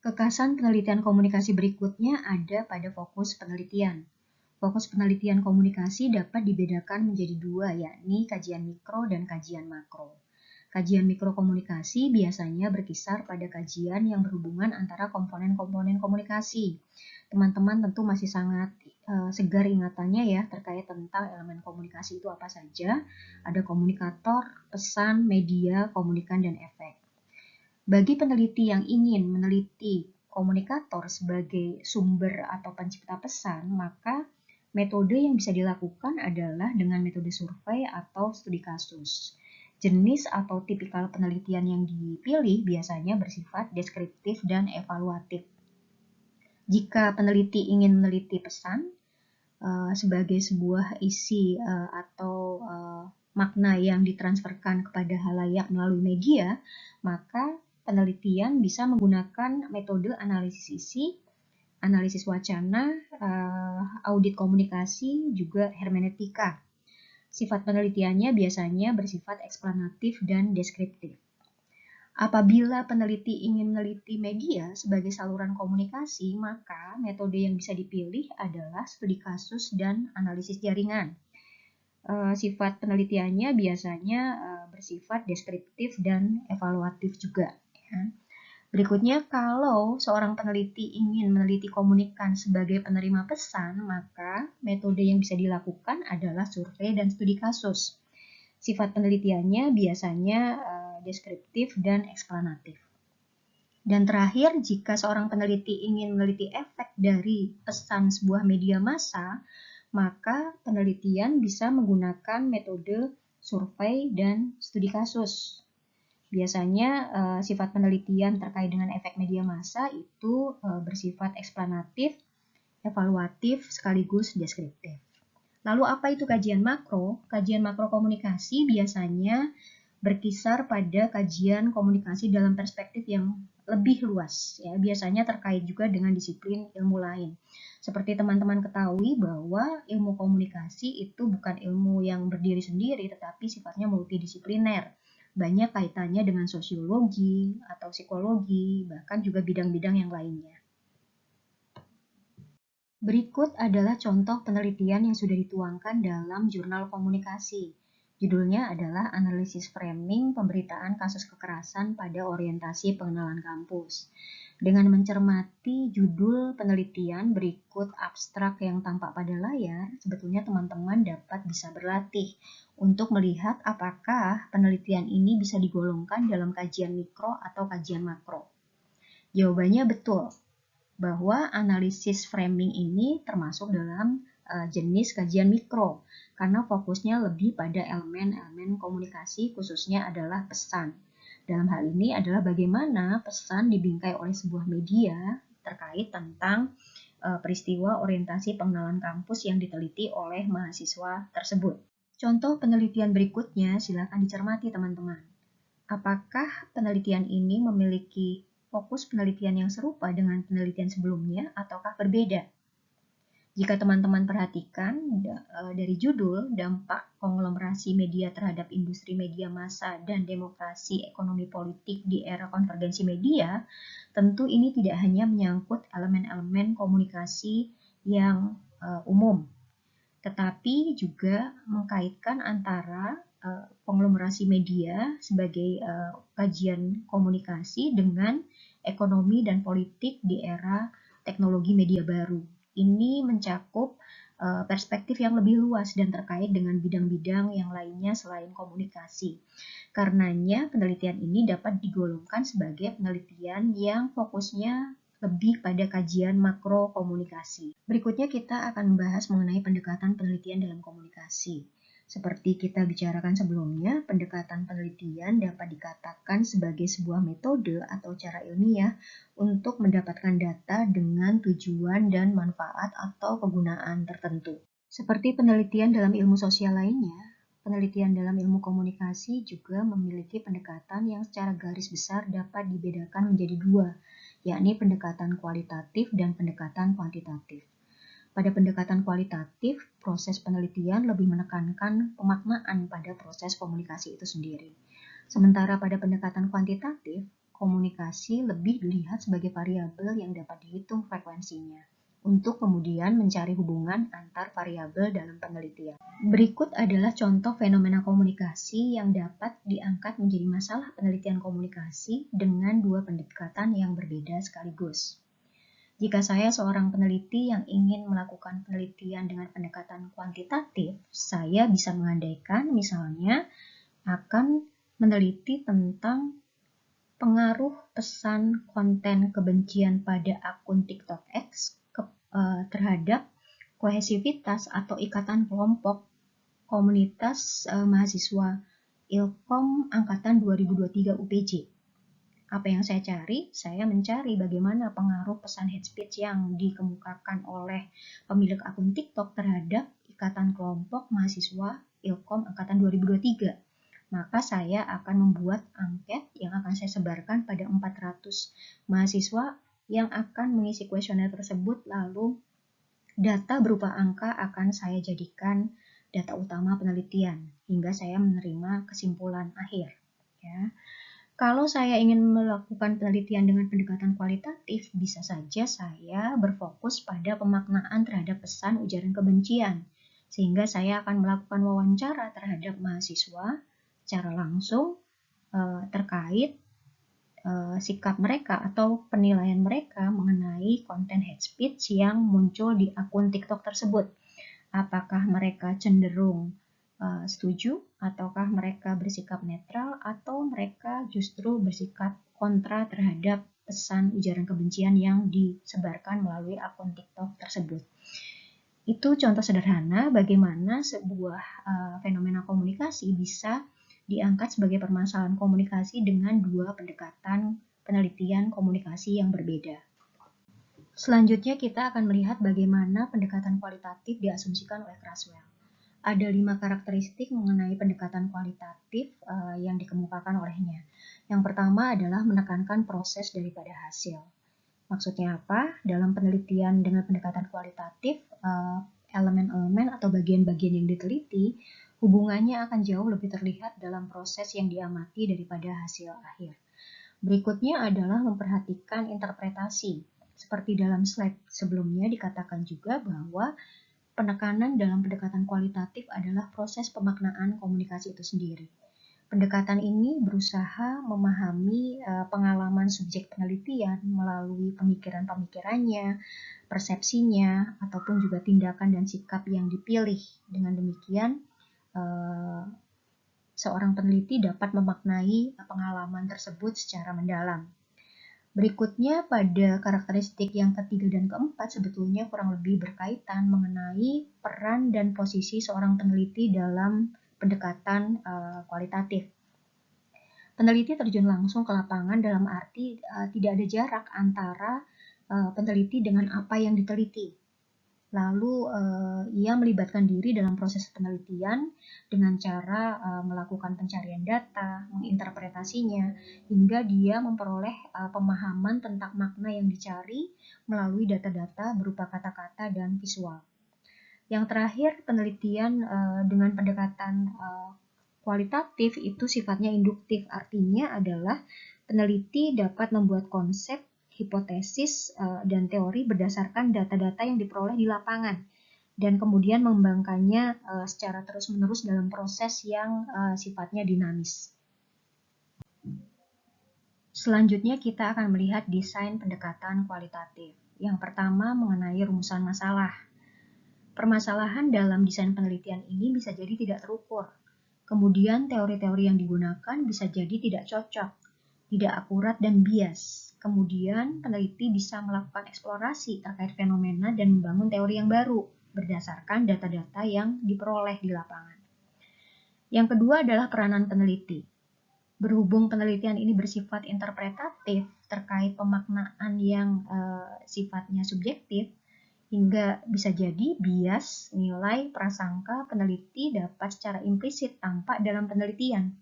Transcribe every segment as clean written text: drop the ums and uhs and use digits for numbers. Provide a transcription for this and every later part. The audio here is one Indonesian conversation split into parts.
Kekasan penelitian komunikasi berikutnya ada pada fokus penelitian. Fokus penelitian komunikasi dapat dibedakan menjadi dua, yakni kajian mikro dan kajian makro. Kajian mikro komunikasi biasanya berkisar pada kajian yang berhubungan antara komponen-komponen komunikasi. Teman-teman tentu masih sangat segar ingatannya ya terkait tentang elemen komunikasi itu apa saja. Ada komunikator, pesan, media, komunikan, dan efek. Bagi peneliti yang ingin meneliti komunikator sebagai sumber atau pencipta pesan, maka metode yang bisa dilakukan adalah dengan metode survei atau studi kasus. Jenis atau tipikal penelitian yang dipilih biasanya bersifat deskriptif dan evaluatif. Jika peneliti ingin meneliti pesan sebagai sebuah isi atau makna yang ditransferkan kepada halayak melalui media, maka penelitian bisa menggunakan metode analisis isi, analisis wacana, audit komunikasi, juga hermeneutika. Sifat penelitiannya biasanya bersifat eksplanatif dan deskriptif. Apabila peneliti ingin meneliti media sebagai saluran komunikasi, maka metode yang bisa dipilih adalah studi kasus dan analisis jaringan. Sifat penelitiannya biasanya bersifat deskriptif dan evaluatif juga. Ya. Berikutnya, kalau seorang peneliti ingin meneliti komunikan sebagai penerima pesan, maka metode yang bisa dilakukan adalah survei dan studi kasus. Sifat penelitiannya biasanya deskriptif dan eksplanatif. Dan terakhir, jika seorang peneliti ingin meneliti efek dari pesan sebuah media massa, maka penelitian bisa menggunakan metode survei dan studi kasus. Biasanya sifat penelitian terkait dengan efek media massa itu bersifat eksplanatif, evaluatif, sekaligus deskriptif. Lalu apa itu kajian makro? Kajian makro komunikasi biasanya berkisar pada kajian komunikasi dalam perspektif yang lebih luas, ya, biasanya terkait juga dengan disiplin ilmu lain. Seperti teman-teman ketahui bahwa ilmu komunikasi itu bukan ilmu yang berdiri sendiri, tetapi sifatnya multidisipliner. Banyak kaitannya dengan sosiologi atau psikologi, bahkan juga bidang-bidang yang lainnya. Berikut adalah contoh penelitian yang sudah dituangkan dalam jurnal komunikasi. Judulnya adalah Analisis Framing Pemberitaan Kasus Kekerasan pada Orientasi Pengenalan Kampus. Dengan mencermati judul penelitian berikut abstrak yang tampak pada layar, sebetulnya teman-teman dapat bisa berlatih untuk melihat apakah penelitian ini bisa digolongkan dalam kajian mikro atau kajian makro. Jawabannya betul, bahwa analisis framing ini termasuk dalam jenis kajian mikro, karena fokusnya lebih pada elemen-elemen komunikasi, khususnya adalah pesan. Dalam hal ini adalah bagaimana pesan dibingkai oleh sebuah media terkait tentang peristiwa orientasi pengenalan kampus yang diteliti oleh mahasiswa tersebut. Contoh penelitian berikutnya silakan dicermati teman-teman. Apakah penelitian ini memiliki fokus penelitian yang serupa dengan penelitian sebelumnya ataukah berbeda? Jika teman-teman perhatikan dari judul dampak konglomerasi media terhadap industri media massa dan demokrasi ekonomi politik di era konvergensi media, tentu ini tidak hanya menyangkut elemen-elemen komunikasi yang umum, tetapi juga mengkaitkan antara konglomerasi media sebagai kajian komunikasi dengan ekonomi dan politik di era teknologi media baru. Ini mencakup perspektif yang lebih luas dan terkait dengan bidang-bidang yang lainnya selain komunikasi. Karenanya penelitian ini dapat digolongkan sebagai penelitian yang fokusnya lebih pada kajian makro komunikasi. Berikutnya kita akan membahas mengenai pendekatan penelitian dalam komunikasi. Seperti kita bicarakan sebelumnya, pendekatan penelitian dapat dikatakan sebagai sebuah metode atau cara ilmiah untuk mendapatkan data dengan tujuan dan manfaat atau kegunaan tertentu. Seperti penelitian dalam ilmu sosial lainnya, penelitian dalam ilmu komunikasi juga memiliki pendekatan yang secara garis besar dapat dibedakan menjadi dua, yakni pendekatan kualitatif dan pendekatan kuantitatif. Pada pendekatan kualitatif, proses penelitian lebih menekankan pemaknaan pada proses komunikasi itu sendiri. Sementara pada pendekatan kuantitatif, komunikasi lebih dilihat sebagai variabel yang dapat dihitung frekuensinya, untuk kemudian mencari hubungan antar variabel dalam penelitian. Berikut adalah contoh fenomena komunikasi yang dapat diangkat menjadi masalah penelitian komunikasi dengan dua pendekatan yang berbeda sekaligus. Jika saya seorang peneliti yang ingin melakukan penelitian dengan pendekatan kuantitatif, saya bisa mengandaikan misalnya akan meneliti tentang pengaruh pesan konten kebencian pada akun TikTok X terhadap kohesivitas atau ikatan kelompok komunitas mahasiswa Ilkom Angkatan 2023 UPJ. Apa yang saya cari? Saya mencari bagaimana pengaruh pesan hate speech yang dikemukakan oleh pemilik akun TikTok terhadap ikatan kelompok mahasiswa Ilkom Angkatan 2023. Maka saya akan membuat angket yang akan saya sebarkan pada 400 mahasiswa yang akan mengisi kuesioner tersebut, lalu data berupa angka akan saya jadikan data utama penelitian hingga saya menerima kesimpulan akhir. Ya. Kalau saya ingin melakukan penelitian dengan pendekatan kualitatif, bisa saja saya berfokus pada pemaknaan terhadap pesan ujaran kebencian, sehingga saya akan melakukan wawancara terhadap mahasiswa secara langsung terkait sikap mereka atau penilaian mereka mengenai konten hate speech yang muncul di akun TikTok tersebut. Apakah mereka cenderung setuju, ataukah mereka bersikap netral, atau mereka justru bersikap kontra terhadap pesan ujaran kebencian yang disebarkan melalui akun TikTok tersebut. Itu contoh sederhana bagaimana sebuah fenomena komunikasi bisa diangkat sebagai permasalahan komunikasi dengan dua pendekatan penelitian komunikasi yang berbeda. Selanjutnya kita akan melihat bagaimana pendekatan kualitatif diasumsikan oleh Kurzweil. Ada 5 karakteristik mengenai pendekatan kualitatif yang dikemukakan olehnya. Yang pertama adalah menekankan proses daripada hasil. Maksudnya apa? Dalam penelitian dengan pendekatan kualitatif, elemen-elemen atau bagian-bagian yang diteliti, hubungannya akan jauh lebih terlihat dalam proses yang diamati daripada hasil akhir. Berikutnya adalah memperhatikan interpretasi. Seperti dalam slide sebelumnya dikatakan juga bahwa penekanan dalam pendekatan kualitatif adalah proses pemaknaan komunikasi itu sendiri. Pendekatan ini berusaha memahami pengalaman subjek penelitian melalui pemikiran-pemikirannya, persepsinya, ataupun juga tindakan dan sikap yang dipilih. Dengan demikian, seorang peneliti dapat memaknai pengalaman tersebut secara mendalam. Berikutnya pada karakteristik yang ketiga dan keempat sebetulnya kurang lebih berkaitan mengenai peran dan posisi seorang peneliti dalam pendekatan kualitatif. Peneliti terjun langsung ke lapangan dalam arti tidak ada jarak antara peneliti dengan apa yang diteliti. Lalu ia melibatkan diri dalam proses penelitian dengan cara melakukan pencarian data, menginterpretasinya, hingga dia memperoleh pemahaman tentang makna yang dicari melalui data-data berupa kata-kata dan visual. Yang terakhir, penelitian dengan pendekatan kualitatif itu sifatnya induktif, artinya adalah peneliti dapat membuat konsep, hipotesis, dan teori berdasarkan data-data yang diperoleh di lapangan dan kemudian mengembangkannya secara terus-menerus dalam proses yang sifatnya dinamis. Selanjutnya kita akan melihat desain pendekatan kualitatif. Yang pertama mengenai rumusan masalah. Permasalahan dalam desain penelitian ini bisa jadi tidak terukur. Kemudian teori-teori yang digunakan bisa jadi tidak cocok, tidak akurat dan bias. Kemudian peneliti bisa melakukan eksplorasi terkait fenomena dan membangun teori yang baru berdasarkan data-data yang diperoleh di lapangan. Yang kedua adalah peranan peneliti. Berhubung penelitian ini bersifat interpretatif terkait pemaknaan yang sifatnya subjektif, hingga bisa jadi bias, nilai, prasangka peneliti dapat secara implisit tampak dalam penelitian.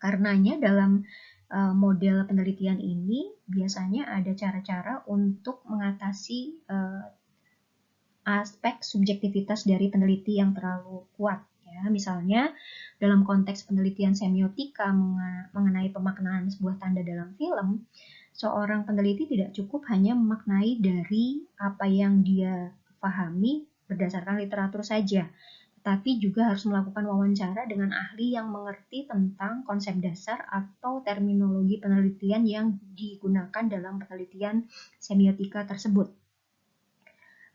Karenanya dalam model penelitian ini biasanya ada cara-cara untuk mengatasi aspek subjektivitas dari peneliti yang terlalu kuat. Ya, misalnya dalam konteks penelitian semiotika mengenai pemaknaan sebuah tanda dalam film, seorang peneliti tidak cukup hanya memaknai dari apa yang dia pahami berdasarkan literatur saja, tetapi juga harus melakukan wawancara dengan ahli yang mengerti tentang konsep dasar atau terminologi penelitian yang digunakan dalam penelitian semiotika tersebut.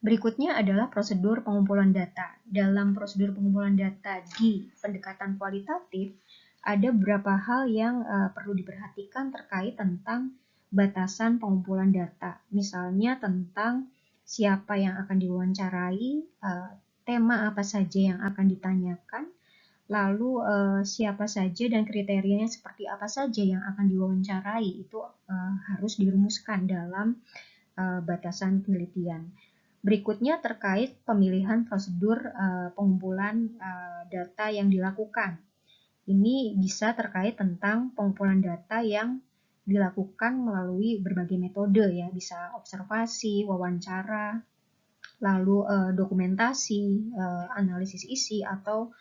Berikutnya adalah prosedur pengumpulan data. Dalam prosedur pengumpulan data di pendekatan kualitatif, ada beberapa hal yang perlu diperhatikan terkait tentang batasan pengumpulan data. Misalnya tentang siapa yang akan diwawancarai, tema apa saja yang akan ditanyakan, lalu siapa saja dan kriterianya seperti apa saja yang akan diwawancarai, itu harus dirumuskan dalam batasan penelitian. Berikutnya terkait pemilihan prosedur pengumpulan data yang dilakukan. Ini bisa terkait tentang pengumpulan data yang dilakukan melalui berbagai metode ya, bisa observasi, wawancara, lalu dokumentasi, analisis isi atau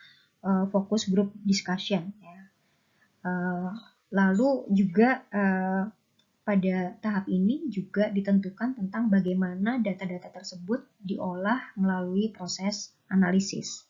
focus group discussion ya. Lalu juga pada tahap ini juga ditentukan tentang bagaimana data-data tersebut diolah melalui proses analisis.